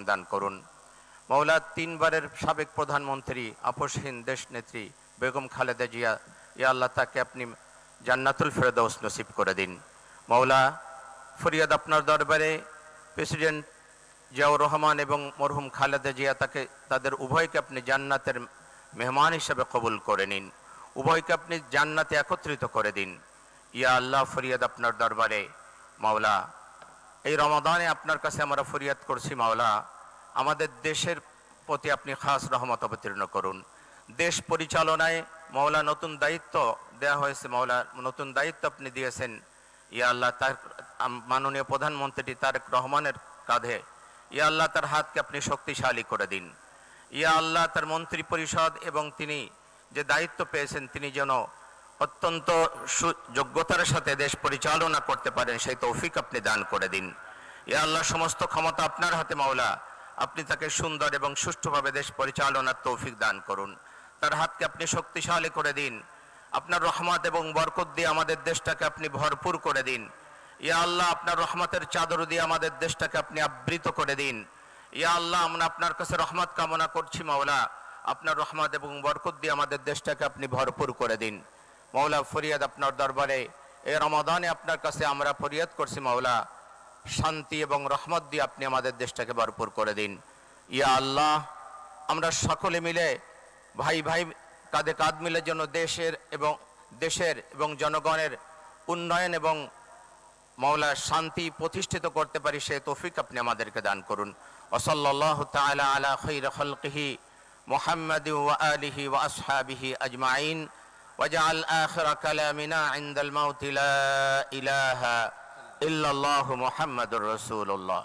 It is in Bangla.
দান করুন। মাওলা, 3 বারের সাবেক প্রধানমন্ত্রী আপসহীন দেশ নেত্রী বেগম খালেদা জিয়া, ইয়া আল্লাহ তাকে আপনি জান্নাতুল ফেরদৌস নসিব করে দিন। মাওলা, ফরিয়াদ আপনার দরবারে প্রেসিডেন্ট জিয়াউর রহমান এবং মরহুম খালেদা জিয়া, তাদের উভয়কে আপনি জান্নাতের মেহমান হিসেবে কবুল করে নিন। উভয়কে আপনি জান্নাতে একত্রিত করে দিন। ইয়া আল্লাহ, ফরিয়াদ আপনার দরবারে। মাওলা, এই রমাদানে আপনার কাছে আমরা ফরিয়াদ করছি মাওলা, আমাদের দেশের প্রতি আপনি খাস রহমত অবতীর্ণ করুন। দেশ পরিচালনায় মাওলা নতুন দায়িত্ব দেয়া হয়েছে, মাওলা নতুন দায়িত্ব আপনি দিয়েছেন। ইয়া আল্লাহ, তার মাননীয় প্রধানমন্ত্রী তারেক রহমানের কাঁধে ইয়া আল্লাহ তার হাতকে আপনি শক্তিশালী করে দিন। ইয়া আল্লাহ, তার মন্ত্রী পরিষদ এবং তিনি যে দায়িত্ব পেয়েছেন তিনি যেন অত্যন্ত যোগ্যতার সাথে দেশ পরিচালনা করতে পারেন, সেই তৌফিক আপনি দান করে দিন। ইয়া আল্লাহ, সমস্ত ক্ষমতা আপনার হাতে মাওলা, আপনি তাকে সুন্দর এবং সুষ্ঠুভাবে দেশ পরিচালনার তৌফিক দান করুন। তার হাতকে আপনি শক্তিশালী করে দিন। আপনার রহমত এবং বরকত দিয়ে আমাদের দেশটাকে আপনি ভরপুর করে দিন। ইয়া আল্লাহ, আপনার রহমতের চাদর দিয়ে আমাদের দেশটাকে আপনি আবৃত করে দিন। ইয়া আল্লাহ, আমরা আপনার কাছে রহমত কামনা করছি মাওলা, আপনার রহমত এবং বরকত দিয়ে আমাদের দেশটাকে আপনি ভরপুর করে দিন। মাওলা, ফরিয়াদ আপনার দরবারে এই রমাদানে আপনার কাছে আমরা ফরিয়াদ করছি মাওলা, শান্তি এবং রহমত দিয়ে আপনি আমাদের দেশটাকে ভরপুর করে দিন। ইয়া আল্লাহ, আমরা সকলে মিলে ভাই ভাই কাঁধে কাঁধ মিলে যেন দেশের এবং জনগণের উন্নয়ন এবং মাওলা শান্তি প্রতিষ্ঠিত করতে পারি, সে তৌফিক আপনি আমাদেরকে দান করুন। ওয়াসাল্লাল্লাহু তাআলা আলা খায়রি খালকিহি মুহাম্মাদিন ওয়া আলিহি ওয়া আসহাবিহি আজমাইন ওয়াজআল আখিরা কালামিনা ইনদাল মাউতি লা ইলাহা ইল্লাল্লাহু মুহাম্মাদুর রাসূলুল্লাহ।